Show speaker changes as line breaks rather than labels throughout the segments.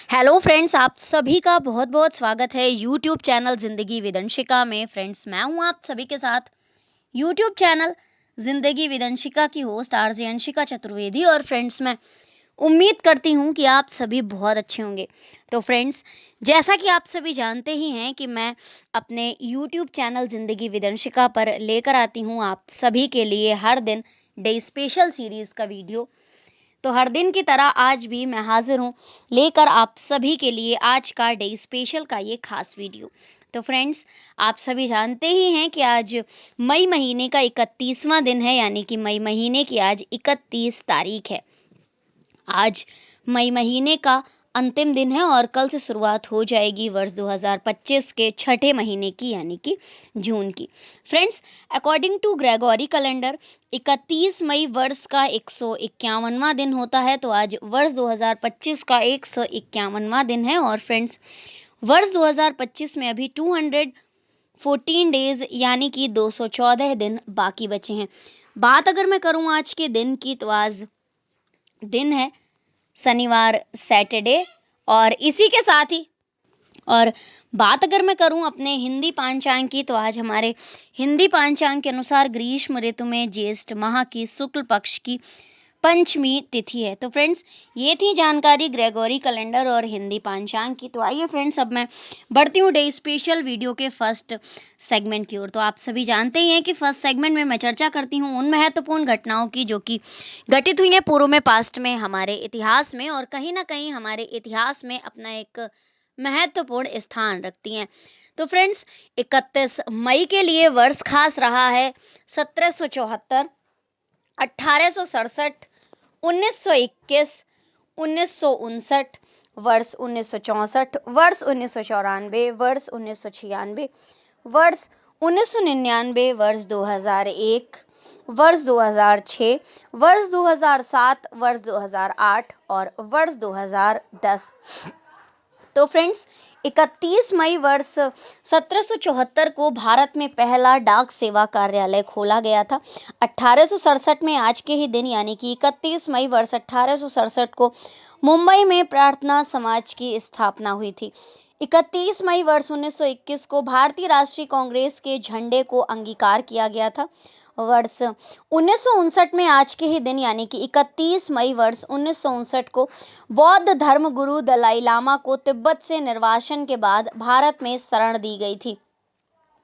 Hello friends, आप सभी का बहुत बहुत स्वागत है यूट्यूब चैनल ज़िंदगी विद अंशिका में। फ्रेंड्स, मैं हूं आप सभी के साथ यूट्यूब चैनल ज़िंदगी विद अंशिका की होस्ट आरजे अंशिका चतुर्वेदी। और फ्रेंड्स, मैं उम्मीद करती हूं कि आप सभी बहुत अच्छे होंगे। तो फ्रेंड्स, जैसा कि आप सभी जानते ही हैं कि मैं अपने यूट्यूब चैनल ज़िंदगी विद अंशिका पर लेकर आती हूं आप सभी के लिए हर दिन डे स्पेशल सीरीज़ का वीडियो। तो हर दिन की तरह आज भी मैं हाजिर हूँ लेकर आप सभी के लिए आज का डे स्पेशल का ये खास वीडियो। तो फ्रेंड्स, आप सभी जानते ही हैं कि आज मई महीने का 31वां दिन है, यानी कि मई महीने की आज 31 तारीख है। आज मई महीने का अंतिम दिन है और कल से शुरुआत हो जाएगी वर्ष 2025 के छठे महीने की, यानी कि जून की। Friends, according to Gregory calendar 31 मई वर्ष का 151वां दिन होता है। तो आज वर्ष 2025 का 151वां दिन है। और फ्रेंड्स, वर्ष 2025 में अभी 214 डेज यानी कि 214 दिन बाकी बचे हैं। बात अगर मैं करूं आज के दिन की, तो आज दिन है शनिवार, सैटरडे। और इसी के साथ ही और बात अगर मैं करूं अपने हिंदी पांचांग की, तो आज हमारे हिंदी पांचांग के अनुसार ग्रीष्म ऋतु में ज्येष्ठ माह की शुक्ल पक्ष की पंचमी तिथि है। तो फ्रेंड्स, ये थी जानकारी ग्रेगोरी कैलेंडर और हिंदी पांचांग की। तो आइए फ्रेंड्स, अब मैं बढ़ती हूँ डे स्पेशल वीडियो के फर्स्ट सेगमेंट की ओर। तो आप सभी जानते ही हैं कि फर्स्ट सेगमेंट में मैं चर्चा करती हूँ उन महत्वपूर्ण घटनाओं की जो कि घटित हुई हैं पूर्व में, पास्ट में, हमारे इतिहास में, और कहीं ना कहीं हमारे इतिहास में अपना एक महत्वपूर्ण स्थान रखती हैं। तो फ्रेंड्स, 31 मई के लिए वर्ष खास रहा है 1774, 1867, 1921, 1959, वर्ष 1964, वर्ष 1994, वर्ष 1996, वर्ष 1999, वर्ष 2001, वर्ष 2006, वर्ष 2007, वर्ष 2008 और वर्ष 2010। तो फ्रेंड्स, 31 मई वर्ष 1774 को भारत में पहला डाक सेवा कार्यालय खोला गया था। 1867 में आज के ही दिन यानी कि 31 मई वर्ष 1867 को मुंबई में प्रार्थना समाज की स्थापना हुई थी। 31 मई वर्ष 1921 को भारतीय राष्ट्रीय कांग्रेस के झंडे को अंगीकार किया गया था। वर्ष 1959 में आज के ही दिन यानी कि 31 मई वर्ष 1959 को बौद्ध धर्म गुरु दलाई लामा को तिब्बत से निर्वासन के बाद भारत में शरण दी गई थी।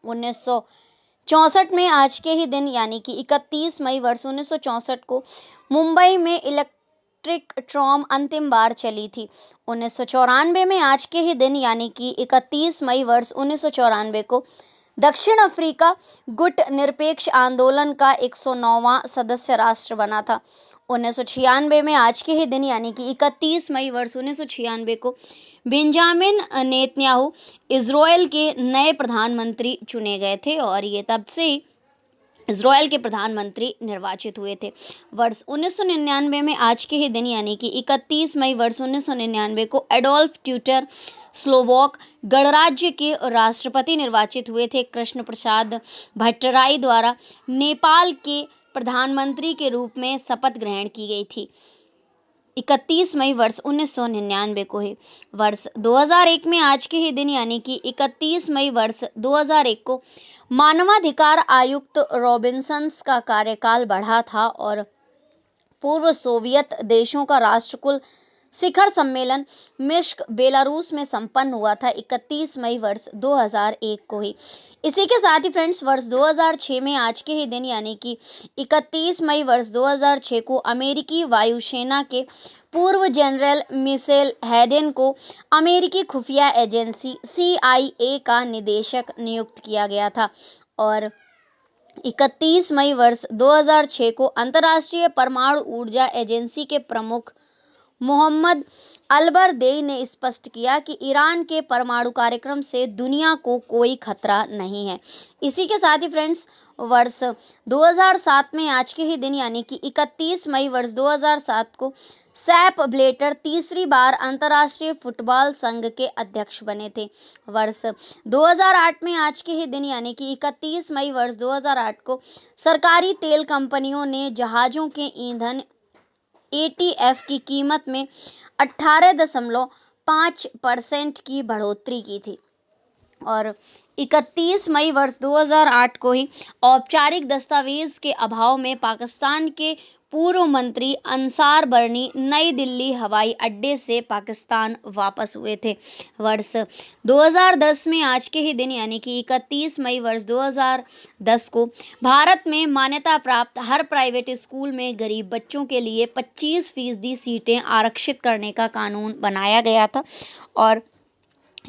1964 में आज के ही दिन यानी कि 31 मई वर्ष 1964 को मुंबई में इलेक्ट्रिक ट्राम अंतिम बार चली थी। 1994 में आज के ही दिन यानी कि 31 मई वर्ष 1994 को दक्षिण अफ्रीका गुट निरपेक्ष आंदोलन का 109वां सदस्य राष्ट्र बना था। 1996 में आज के ही दिन यानी कि 31 मई वर्ष 1996 को बेंजामिन नेतन्याहू इजरायल के नए प्रधानमंत्री चुने गए थे और ये तब से ही इजरायल के प्रधानमंत्री निर्वाचित हुए थे। वर्ष 1999 में आज के ही दिन यानी कि 31 मई वर्ष 1999 को एडोल्फ ट्यूटर स्लोवाक गणराज्य के राष्ट्रपति निर्वाचित हुए थे। कृष्ण प्रसाद भट्टराई द्वारा नेपाल के प्रधानमंत्री के रूप में शपथ ग्रहण की गई थी। 31 मई वर्ष 1999 को है। वर्ष 2001 में आज के ही दिन यानी कि 31 मई वर्ष 2001 को मानवाधिकार आयुक्त रॉबिन्सन्स का कार्यकाल बढ़ा था और पूर्व सोवियत देशों का राष्ट्रकुल शिखर सम्मेलन मिन्स्क बेलारूस में संपन्न हुआ था 31 मई वर्ष 2001 को ही। इसी के साथ ही फ्रेंड्स, वर्ष 2006 में आज के ही दिन यानी कि 31 मई वर्ष 2006 को अमेरिकी वायुसेना के पूर्व जनरल मिशेल हैडेन को अमेरिकी खुफिया एजेंसी CIA का निदेशक नियुक्त किया गया था। और 31 मई वर्ष 2006 को अंतर्राष्ट्रीय परमाणु ऊर्जा एजेंसी के प्रमुख मोहम्मद अलबरदेई ने स्पष्ट किया कि ईरान के परमाणु कार्यक्रम से दुनिया को कोई खतरा नहीं है। इसी के साथ ही फ्रेंड्स, वर्ष 2007 में आज के ही दिन यानी कि 31 मई वर्ष 2007 को सेप ब्लेटर तीसरी बार अंतर्राष्ट्रीय फुटबॉल संघ के अध्यक्ष बने थे। वर्ष 2008 में आज के ही दिन यानी कि 31 मई वर्ष 2008 को सरकारी तेल कंपनियों ने जहाजों के ईंधन ATF की कीमत में 18.5 5% की बढ़ोतरी की थी। और 31 मई वर्ष 2008 को ही औपचारिक दस्तावेज के अभाव में पाकिस्तान के पूर्व मंत्री अंसार बर्नी नई दिल्ली हवाई अड्डे से पाकिस्तान वापस हुए थे। वर्ष 2010 में आज के ही दिन यानी कि 31 मई वर्ष 2010 को भारत में मान्यता प्राप्त हर प्राइवेट स्कूल में गरीब बच्चों के लिए 25% सीटें आरक्षित करने का कानून बनाया गया था। और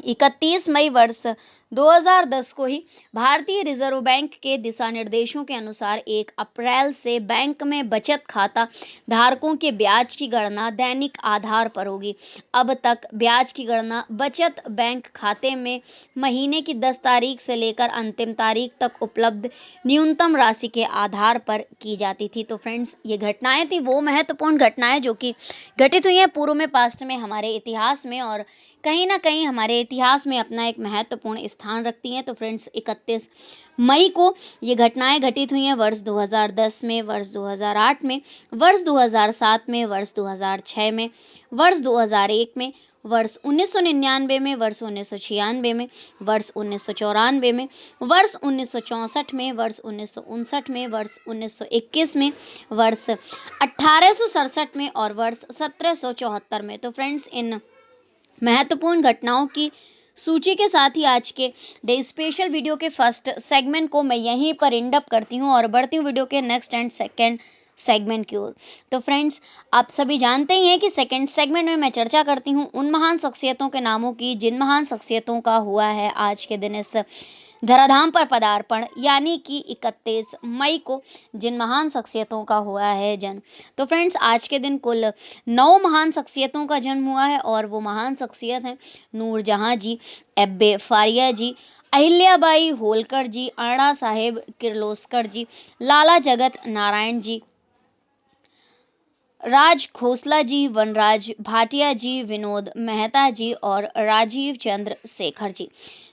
31 मई वर्ष 2010 को ही भारतीय रिजर्व बैंक के दिशा निर्देशों के अनुसार 1 अप्रैल से बैंक में बचत खाता धारकों के ब्याज की गणना दैनिक आधार पर होगी। अब तक ब्याज की गणना बचत बैंक खाते में महीने की 10 तारीख से लेकर अंतिम तारीख तक उपलब्ध न्यूनतम राशि के आधार पर की जाती थी। तो फ्रेंड्स, ये घटनाएं थी वो महत्वपूर्ण घटनाएं जो कि घटित हुई हैं पूर्व में, पास्ट में, हमारे इतिहास में, और कहीं ना कहीं हमारे इतिहास में अपना एक महत्वपूर्ण स्थान रखती हैं। तो फ्रेंड्स, 31 मई को ये घटनाएं घटित हुई हैं वर्ष 2010 में, वर्ष 2008 में, वर्ष 2007 में, वर्ष 2006 में, वर्ष 2001 में, वर्ष 1999 में, वर्ष 1996 में, वर्ष 1994 में, वर्ष 1964 में, वर्ष 1959 में, वर्ष 1921 में, वर्ष 1867 में और वर्ष 1774 में। तो फ्रेंड्स, इन महत्वपूर्ण घटनाओं की सूची के साथ ही आज के द स्पेशल वीडियो के फर्स्ट सेगमेंट को मैं यहीं पर एंड अप करती हूँ और बढ़ती हूँ वीडियो के नेक्स्ट एंड सेकंड सेगमेंट की ओर। तो फ्रेंड्स, आप सभी जानते ही हैं कि सेकंड सेगमेंट में मैं चर्चा करती हूँ उन महान शख्सियतों के नामों की जिन महान शख्सियतों का हुआ है आज के दिन इस धराधाम पर पदार्पण, यानी कि 31 मई को जिन महान शख्सियतों का हुआ है जन्म। तो फ्रेंड्स, आज के दिन कुल 9 महान शख्सियतों का जन्म हुआ है और वो महान शख्सियत हैं नूरजहां जी, एब्बे फारिया जी, अहिल्याबाई होलकर जी, अन्ना साहेब किर्लोस्कर जी, लाला जगत नारायण जी, राज खोसला जी, वनराज भाटिया जी, विनोद मेहता जी और राजीव चंद्र शेखर जी।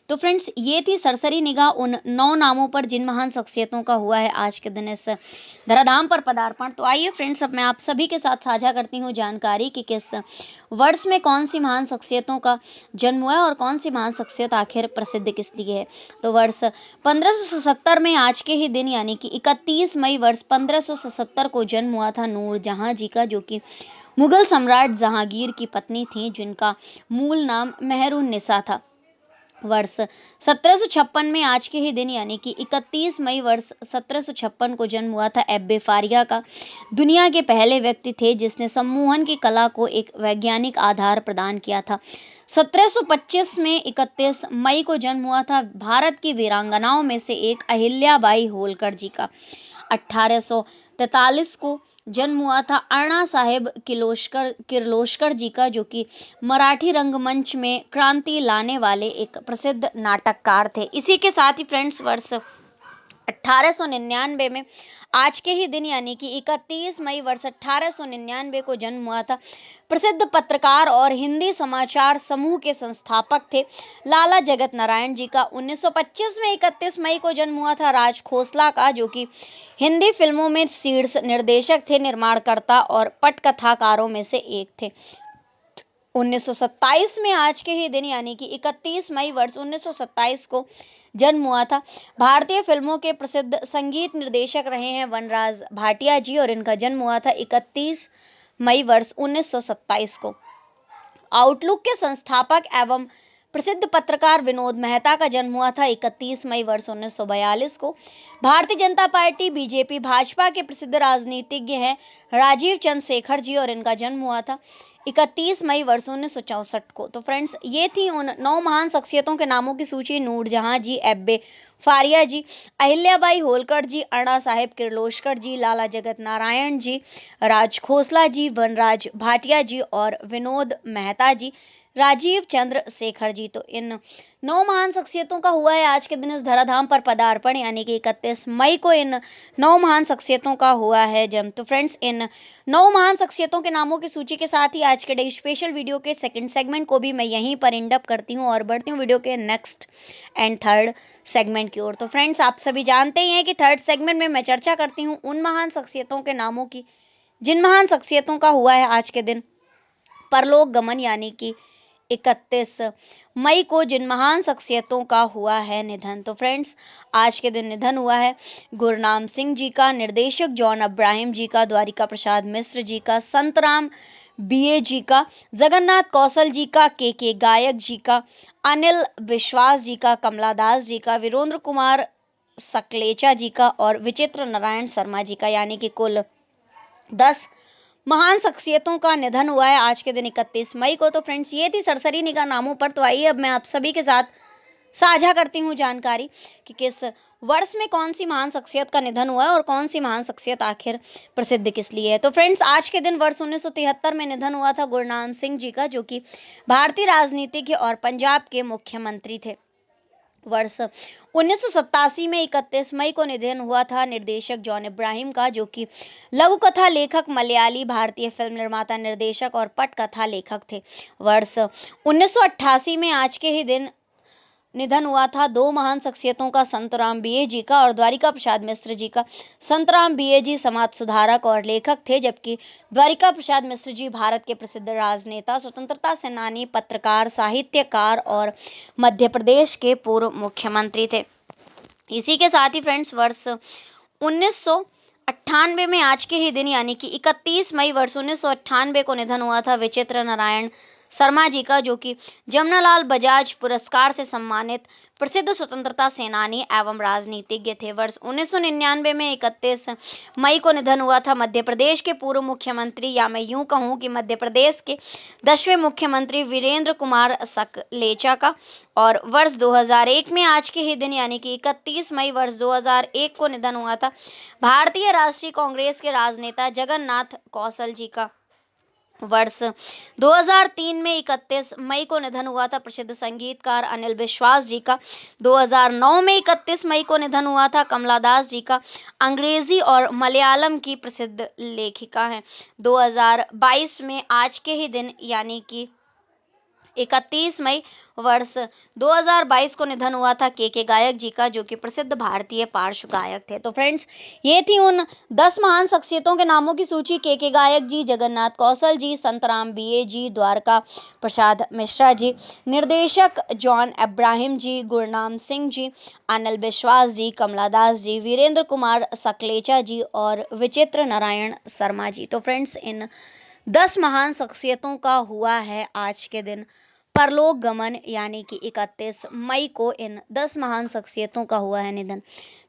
तो फ्रेंड्स, ये थी सरसरी निगाह उन 9 नामों पर जिन महान शख्सियतों का हुआ है आज के दिन इस धराधाम पर पदार्पण। तो आइए फ्रेंड्स, अब मैं आप सभी के साथ साझा करती हूँ जानकारी कि किस वर्ष में कौन सी महान शख्सियतों का जन्म हुआ है और कौन सी महान शख्सियत आखिर प्रसिद्ध किस लिए है। तो वर्ष 1577 में आज के ही दिन यानी कि 31 मई वर्ष 1577 को जन्म हुआ था नूरजहां जी का, जो कि मुगल सम्राट जहांगीर की पत्नी थी जिनका मूल नाम मेहरुन्निसा था। वर्ष 1756 में आज के ही दिन यानी कि 31 मई वर्ष 1756 को जन्म हुआ था एब्बे फारिया का। दुनिया के पहले व्यक्ति थे जिसने सम्मोहन की कला को एक वैज्ञानिक आधार प्रदान किया था। 1725 में 31 मई को जन्म हुआ था भारत की वीरांगनाओं में से एक अहिल्याबाई होलकर जी का। 1843 को जन्म हुआ था अन्ना साहेब किर्लोस्कर जी का, जो कि मराठी रंगमंच में क्रांति लाने वाले एक प्रसिद्ध नाटककार थे। इसी के साथ ही फ्रेंड्स, वर्ष 1899 में आज के ही दिन यानी कि 31 मई वर्ष 1899 को जन्म हुआ था प्रसिद्ध पत्रकार और हिंदी समाचार समूह के संस्थापक थे लाला जगत नारायण जी का। 1925 में 31 मई को जन्म हुआ था राज खोसला का, जो कि हिंदी फिल्मों में शीर्ष निर्देशक थे, निर्माणकर्ता और पटकथाकारों में से एक थे। 1927 में आज के ही दिन यानी कि 31 मई वर्ष 1927 को जन्म हुआ था भारतीय फिल्मों के प्रसिद्ध संगीत निर्देशक रहे हैं वनराज भाटिया जी, और इनका जन्म हुआ था 31 मई वर्ष 1927 को। आउटलुक के संस्थापक एवं प्रसिद्ध पत्रकार विनोद मेहता का जन्म हुआ था 31 मई वर्ष 1942 को। भारतीय जनता पार्टी बीजेपी भाजपा के प्रसिद्ध राजनीतिज्ञ हैं राजीव चंद्र शेखर जी, और इनका जन्म हुआ था 31 मई वर्ष 1964 को। तो फ्रेंड्स, ये थी उन 9 महान शख्सियतों के नामों की सूची। नूरजहां जी, एब्बे फारिया जी, अहिल्याबाई होलकर जी, अन्ना साहेब किर्लोस्कर जी, लाला जगत नारायण जी, राज खोसला जी, वनराज भाटिया जी और विनोद मेहता जी, राजीव चंद्र शेखर जी। तो इन 9 महान शख्सियतों का हुआ है आज के दिन इस धराधाम पर पदार्पण, यानी कि 31 मई को इन 9 महान शख्सियतों का हुआ है जन्म। तो फ्रेंड्स, इन 9 महान शख्सियतों के नामों की सूची के साथ ही आज के डे स्पेशल वीडियो के सेकंड सेगमेंट को भी मैं यहीं पर एंड अप करती हूँ और बढ़ती हूँ वीडियो के नेक्स्ट एंड थर्ड सेगमेंट की ओर। तो फ्रेंड्स, आप सभी जानते ही हैं कि थर्ड सेगमेंट में मैं चर्चा करती हूँ उन महान शख्सियतों के नामों की जिन महान शख्सियतों का हुआ है आज के दिन परलोक गमन, यानी कि 31 मई को जिन महान शख्सियतों का हुआ है निधन। तो फ्रेंड्स, आज के दिन निधन हुआ है गुरनाम सिंह जी का, निर्देशक जॉन अब्राहम जी का, द्वारिका प्रसाद मिश्र जी का, संतराम बीए जी का, जगन्नाथ कौशल जी का, के गायक जी का, अनिल विश्वास जी का, कमला दास जी का, वीरेंद्र कुमार सकलेचा जी का और विचित्र नारायण शर्मा जी का, यानी कि कुल 10 महान शख्सियतों का निधन हुआ है आज के दिन 31 मई को। तो फ्रेंड्स, ये थी सरसरी निगाह नामों पर। तो आइए अब मैं आप सभी के साथ साझा करती हूँ जानकारी कि किस वर्ष में कौन सी महान शख्सियत का निधन हुआ है और कौन सी महान शख्सियत आखिर प्रसिद्ध किस लिए है। तो फ्रेंड्स, आज के दिन वर्ष 1973 में निधन हुआ था गुरनाम सिंह जी का, जो कि भारतीय राजनीति के और पंजाब के मुख्यमंत्री थे। वर्ष 1987 में 31 मई को निधन हुआ था निर्देशक जॉन अब्राहम का, जो कि लघु कथा लेखक, मलयाली भारतीय फिल्म निर्माता, निर्देशक और पटकथा लेखक थे। वर्ष 1988 में आज के ही दिन निधन हुआ था दो महान शख्सियतों का, संतराम बीए जी का और द्वारिका प्रसाद मिश्र जी का। संतराम बीए जी समाज सुधारक और लेखक थे, जबकि द्वारिका प्रसाद मिश्र जी भारत के प्रसिद्ध राजनेता, स्वतंत्रता सेनानी, पत्रकार, साहित्यकार और मध्य प्रदेश के पूर्व मुख्यमंत्री थे। इसी के साथ ही फ्रेंड्स, वर्ष 1998 में आज के ही दिन यानी कि 31 मई वर्ष 1998 को निधन हुआ था विचित्र नारायण शर्मा जी का, जो कि जमनालाल बजाज पुरस्कार से सम्मानित प्रसिद्ध स्वतंत्रता सेनानी एवं राजनीतिज्ञ थे। वर्ष 1999 में 31 मई को निधन हुआ था मध्य प्रदेश के पूर्व मुख्यमंत्री, या मैं यूं कहूं कि मध्य प्रदेश के 10वें मुख्यमंत्री वीरेंद्र कुमार सकलेचा का। और वर्ष 2001 में आज के ही दिन यानी कि 31 मई वर्ष 2001 को निधन हुआ था भारतीय राष्ट्रीय कांग्रेस के राजनेता जगन्नाथ कौशल जी का। वर्ष 2003 में 31 मई को निधन हुआ था प्रसिद्ध संगीतकार अनिल विश्वास जी का। 2009 में 31 मई को निधन हुआ था कमला दास जी का, अंग्रेजी और मलयालम की प्रसिद्ध लेखिका हैं। 2022 में आज के ही दिन यानी कि 31 मई वर्ष 2022 को निधन हुआ था के गायक जी का, जो कि प्रसिद्ध भारतीय पार्श्व गायक थे। तो फ्रेंड्स, ये थी उन 10 महान शख्सियतों के नामों की सूची। के गायक जी, जगन्नाथ कौशल जी, संतराम बीए जी, द्वारका प्रसाद मिश्रा जी, निर्देशक जॉन अब्राहम जी, गुरनाम सिंह जी, अनिल विश्वास जी, कमला दास जी, वीरेंद्र कुमार सकलेचा जी और विचित्र नारायण शर्मा जी। तो फ्रेंड्स, इन 10 महान शख्सियतों का हुआ है आज के दिन परलोक गमन, यानी कि 31 मई को इन 10 महान शख्सियतों का हुआ है निधन।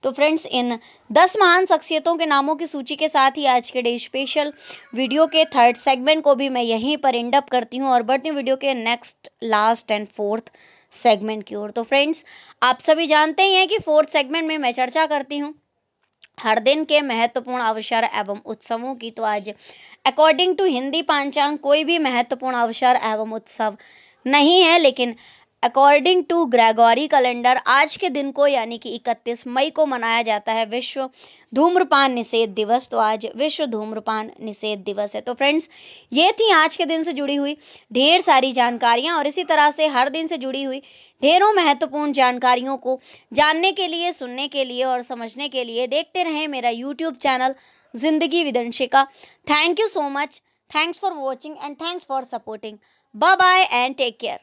तो फ्रेंड्स, इन 10 महान शख्सियतों के नामों की सूची के साथ ही आज के डे स्पेशल वीडियो के थर्ड सेगमेंट को भी मैं यहीं पर एंड अप करती हूँ और बढ़ती हूँ वीडियो के next, last and fourth segment की ओर। तो फ्रेंड्स, आप सभी जानते ही हैं कि फोर्थ सेगमेंट में मैं चर्चा करती हूँ हर दिन के महत्वपूर्ण अवसर एवं उत्सवों की। तो आज अकॉर्डिंग टू हिंदी पंचांग कोई भी महत्वपूर्ण अवसर एवं उत्सव नहीं है, लेकिन अकॉर्डिंग टू ग्रेगोरी कैलेंडर आज के दिन को यानी कि 31 मई को मनाया जाता है विश्व धूम्रपान निषेध दिवस। तो आज विश्व धूम्रपान निषेध दिवस है। तो फ्रेंड्स, ये थी आज के दिन से जुड़ी हुई ढेर सारी जानकारियां, और इसी तरह से हर दिन से जुड़ी हुई ढेरों महत्वपूर्ण जानकारियों को जानने के लिए, सुनने के लिए और समझने के लिए देखते रहें मेरा YouTube channel Zindagi with Anshika. Thank you so much, thanks for watching and thanks for supporting. Bye bye and take care.